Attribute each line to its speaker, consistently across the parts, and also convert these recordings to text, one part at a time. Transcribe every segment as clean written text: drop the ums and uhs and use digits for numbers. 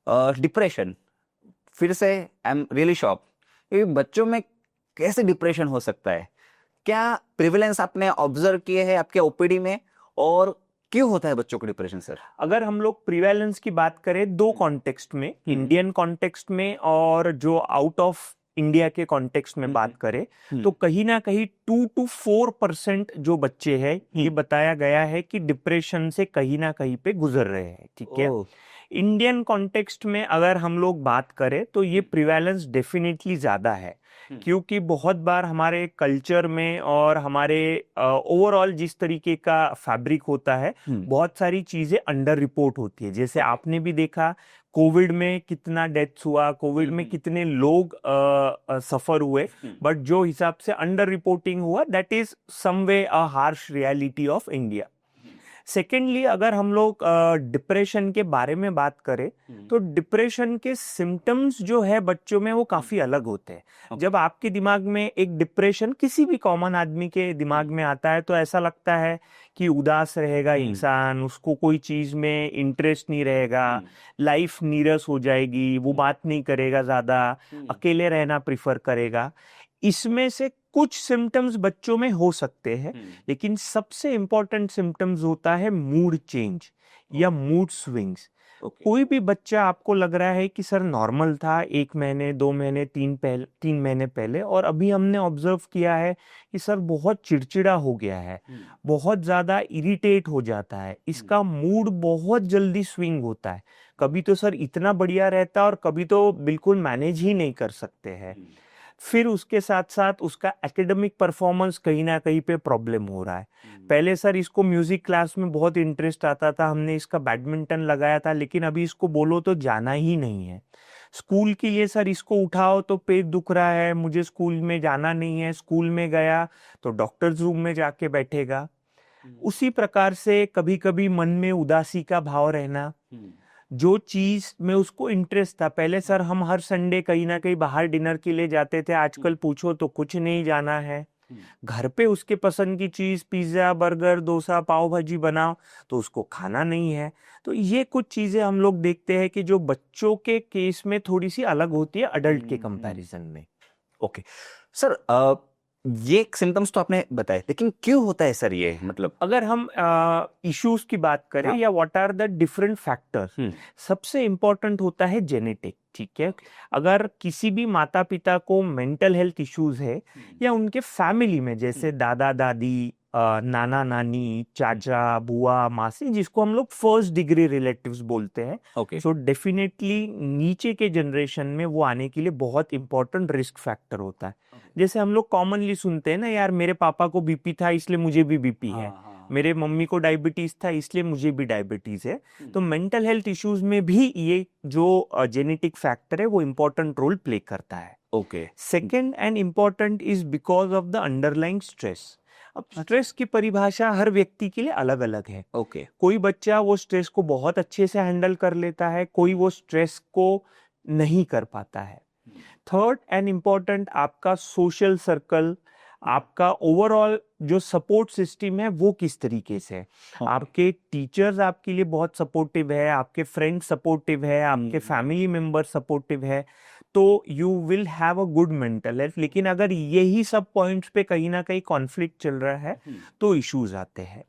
Speaker 1: Depression, फिर से I am really shock, ये बच्चों में कैसे डिप्रेशन हो सकता है? क्या प्रिविलेंस आपने ऑब्जर्व किए हैं आपके ओपीडी में, और क्यों होता है बच्चों को डिप्रेशन सर?
Speaker 2: अगर हम लोग प्रिवेलेंस की बात करें दो कॉन्टेक्स्ट में, इंडियन कॉन्टेक्स्ट में और जो आउट ऑफ इंडिया के कॉन्टेक्स्ट में बात करें, तो कहीं ना कहीं 2 to 4% जो बच्चे हैं, ये बताया गया है कि डिप्रेशन से कहीं ना कहीं पे गुजर रहे हैं। ठीक है, इंडियन कॉन्टेक्स्ट में अगर हम लोग बात करें तो ये प्रिवेलेंस डेफिनेटली ज्यादा है, क्योंकि बहुत बार हमारे कल्चर में और हमारे ओवरऑल जिस तरीके का फैब्रिक होता है, बहुत सारी चीजें अंडर रिपोर्ट होती है। जैसे आपने भी देखा कोविड में कितना डेथ्स हुआ, कोविड में कितने लोग सफर हुए, बट जो हिसाब से अंडर रिपोर्टिंग हुआ, that is some way a harsh reality of India. Secondly, अगर हम लोग डिप्रेशन के बारे में बात करें तो डिप्रेशन के सिम्टम्स जो है बच्चों में वो काफी अलग होते हैं। जब आपके दिमाग में एक डिप्रेशन किसी भी कॉमन आदमी के दिमाग में आता है तो ऐसा लगता है कि उदास रहेगा इंसान, उसको कोई चीज में इंटरेस्ट नहीं रहेगा, लाइफ नीरस हो जाएगी, वो बात नहीं करेगा, ज्यादा अकेले रहना प्रिफर करेगा। इसमें से कुछ सिम्टम्स बच्चों में हो सकते हैं, लेकिन सबसे इंपॉर्टेंट सिम्टम्स होता है मूड चेंज या मूड स्विंग्स। कोई भी बच्चा आपको लग रहा है कि सर नॉर्मल था 1 महीने 2 महीने 3 महीने पहले, और अभी हमने ऑब्जर्व किया है कि सर बहुत चिड़चिड़ा हो गया है, बहुत ज्यादा इरिटेट हो जाता है, इसका मूड बहुत जल्दी स्विंग होता है, कभी तो सर इतना बढ़िया रहता है और कभी तो बिल्कुल मैनेज ही नहीं कर सकते हैं। फिर उसके साथ साथ उसका एकेडमिक परफॉर्मेंस कहीं ना कहीं पे प्रॉब्लम हो रहा है। पहले सर इसको म्यूजिक क्लास में बहुत इंटरेस्ट आता था, हमने इसका बैडमिंटन लगाया था, लेकिन अभी इसको बोलो तो जाना ही नहीं है। स्कूल के लिए सर इसको उठाओ तो पेट दुख रहा है, मुझे स्कूल में जाना नहीं है, स्कूल में गया तो डॉक्टर्स रूम में जाके बैठेगा। उसी प्रकार से कभी कभी मन में उदासी का भाव रहना, जो चीज में उसको इंटरेस्ट था, पहले सर हम हर संडे कहीं ना कहीं बाहर डिनर के लिए जाते थे, आजकल पूछो तो कुछ नहीं जाना है। घर पे उसके पसंद की चीज पिज्जा बर्गर डोसा पाव भाजी बनाओ तो उसको खाना नहीं है। तो ये कुछ चीजें हम लोग देखते हैं कि जो बच्चों के केस में थोड़ी सी अलग होती है अडल्ट के कंपैरिजन में।
Speaker 1: ओके सर, ये सिम्टम्स तो आपने बताए, लेकिन क्यों होता है सर ये? मतलब
Speaker 2: अगर हम इश्यूज की बात करें या what are the different factors, सबसे इंपॉर्टेंट होता है जेनेटिक। ठीक है, अगर किसी भी माता पिता को मेंटल हेल्थ इश्यूज है या उनके फैमिली में, जैसे दादा दादी, नाना नानी, चाचा बुआ मासी, जिसको हम लोग फर्स्ट डिग्री रिलेटिव्स बोलते हैं, सो डेफिनेटली नीचे के जनरेशन में वो आने के लिए बहुत इंपॉर्टेंट रिस्क फैक्टर होता है। जैसे हम लोग कॉमनली सुनते हैं ना, यार मेरे पापा को बीपी था इसलिए मुझे भी बीपी है, मेरे मम्मी को डायबिटीज था इसलिए मुझे भी डायबिटीज है। तो मेंटल हेल्थ इश्यूज में भी ये जो जेनेटिक फैक्टर है वो इंपॉर्टेंट रोल प्ले करता है।
Speaker 1: Okay,
Speaker 2: second and important is because of the underlying stress. अब स्ट्रेस की परिभाषा हर व्यक्ति के लिए अलग अलग है।
Speaker 1: ओके,
Speaker 2: कोई बच्चा वो स्ट्रेस को बहुत अच्छे से हैंडल कर लेता है, कोई वो स्ट्रेस को नहीं कर पाता है। थर्ड एंड इम्पॉर्टेंट, आपका सोशल सर्कल, आपका ओवरऑल जो सपोर्ट सिस्टम है वो किस तरीके से है। आपके टीचर्स आपके लिए बहुत सपोर्टिव है, आपके फ्रेंड सपोर्टिव है, आपके फैमिली मेंबर सपोर्टिव है, तो you will have a good mental health. लेकिन अगर यही सब पॉइंट्स पे कहीं ना कहीं कॉन्फ्लिक्ट चल रहा है तो इश्यूज आते हैं।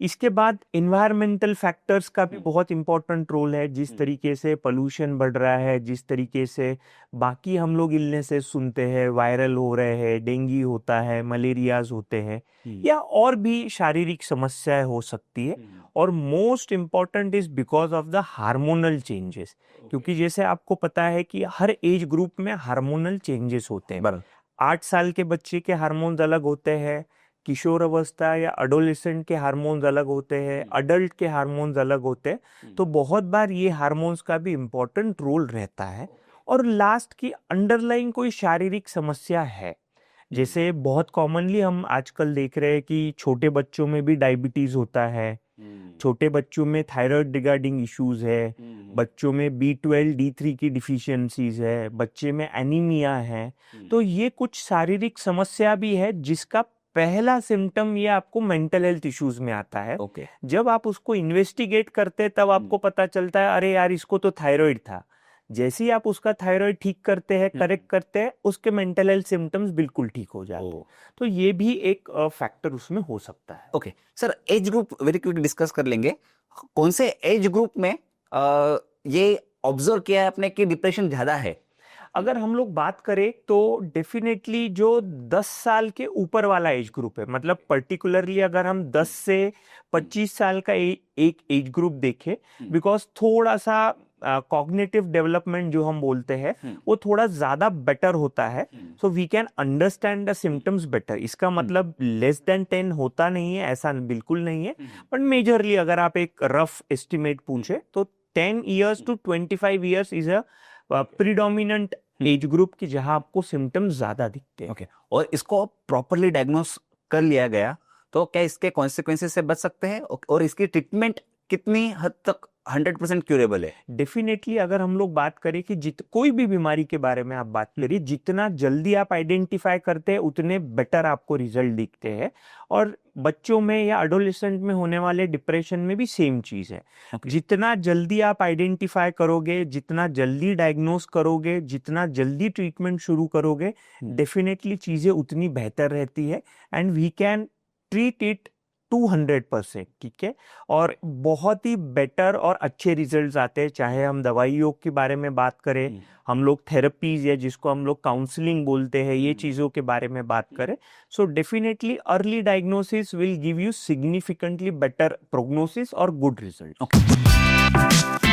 Speaker 2: इसके बाद इन्वायरमेंटल फैक्टर्स का भी बहुत इंपॉर्टेंट रोल है। जिस तरीके से पोल्यूशन बढ़ रहा है, जिस तरीके से बाकी हम लोग इलनेसेस सुनते हैं, वायरल हो रहे हैं, डेंगू होता है, मलेरियाज होते हैं, या और भी शारीरिक समस्याएं हो सकती है। और most important is because of the hormonal changes, क्योंकि जैसे आपको पता है कि हर एज ग्रुप में हार्मोनल चेंजेस होते हैं। 8 साल के बच्चे के हार्मोन्स अलग होते हैं, किशोर अवस्था या अडोलेसेंट के हार्मोन्स अलग होते हैं, अडल्ट के हार्मोन्स अलग होते हैं। तो बहुत बार ये हार्मोन्स का भी इम्पोर्टेंट रोल रहता है। और लास्ट की अंडरलाइन कोई शारीरिक समस्या है, जैसे बहुत कॉमनली हम आजकल देख रहे हैं कि छोटे बच्चों में भी डायबिटीज होता है, छोटे बच्चों में थायराइड रिगार्डिंग इश्यूज है, बच्चों में B12 D3 की डिफिशियंसीज है, बच्चे में एनीमिया है। तो ये कुछ शारीरिक समस्या भी है जिसका पहला सिम्टम ये आपको मेंटल हेल्थ इश्यूज में आता है।
Speaker 1: ओके,
Speaker 2: जब आप उसको इन्वेस्टिगेट करते हैं तब आपको पता चलता है अरे यार इसको तो थायराइड था। जैसे ही आप उसका थायराइड ठीक करते हैं, करेक्ट करते हैं, उसके मेंटल हेल्थ सिम्टम्स बिल्कुल ठीक हो जाते हैं। तो ये भी एक फैक्टर उसमें हो सकता है।
Speaker 1: Okay sir, age group very quick discuss कर लेंगे। कौन से एज ग्रुप में ये ऑब्जर्व किया है आपने कि डिप्रेशन ज्यादा है?
Speaker 2: अगर हम लोग बात करें तो डेफिनेटली जो 10 साल के ऊपर वाला एज ग्रुप है, मतलब पर्टिकुलरली अगर हम 10 से 25 साल का एक एज ग्रुप देखें, बिकॉज थोड़ा सा कॉग्निटिव डेवलपमेंट जो हम बोलते हैं वो थोड़ा ज्यादा बेटर होता है, so we can understand the symptoms better. इसका मतलब लेस देन 10 होता नहीं है, ऐसा बिल्कुल नहीं है, बट मेजरली अगर आप एक रफ एस्टिमेट पूछे तो 10 years to 25 years is a predominant age group की जहां आपको सिम्टम्स ज्यादा दिखते हैं।
Speaker 1: ओके, और इसको प्रॉपरली डायग्नोस कर लिया गया तो क्या इसके कॉन्सिक्वेंसेस से बच सकते हैं, और इसकी ट्रीटमेंट कितनी हद तक 100% क्यूरेबल है?
Speaker 2: डेफिनेटली अगर हम लोग बात करें कि कोई भी बीमारी के बारे में आप बात करिए, जितना जल्दी आप आइडेंटिफाई करते हैं उतने बेटर आपको रिजल्ट दिखते हैं। और बच्चों में या एडोलेसेंट में होने वाले डिप्रेशन में भी सेम चीज है। जितना जल्दी आप आइडेंटिफाई करोगे, जितना जल्दी डायग्नोस करोगे, जितना जल्दी ट्रीटमेंट शुरू करोगे, डेफिनेटली चीजें उतनी बेहतर रहती है and we can treat it 200%। ठीक है, और बहुत ही बेटर और अच्छे रिजल्ट्स आते हैं, चाहे हम दवाइयों के बारे में बात करें, हम लोग थेरेपीज या जिसको हम लोग काउंसलिंग बोलते हैं, ये चीजों के बारे में बात करें। So definitely early diagnosis will give you significantly better prognosis और गुड रिजल्ट।
Speaker 1: ओके।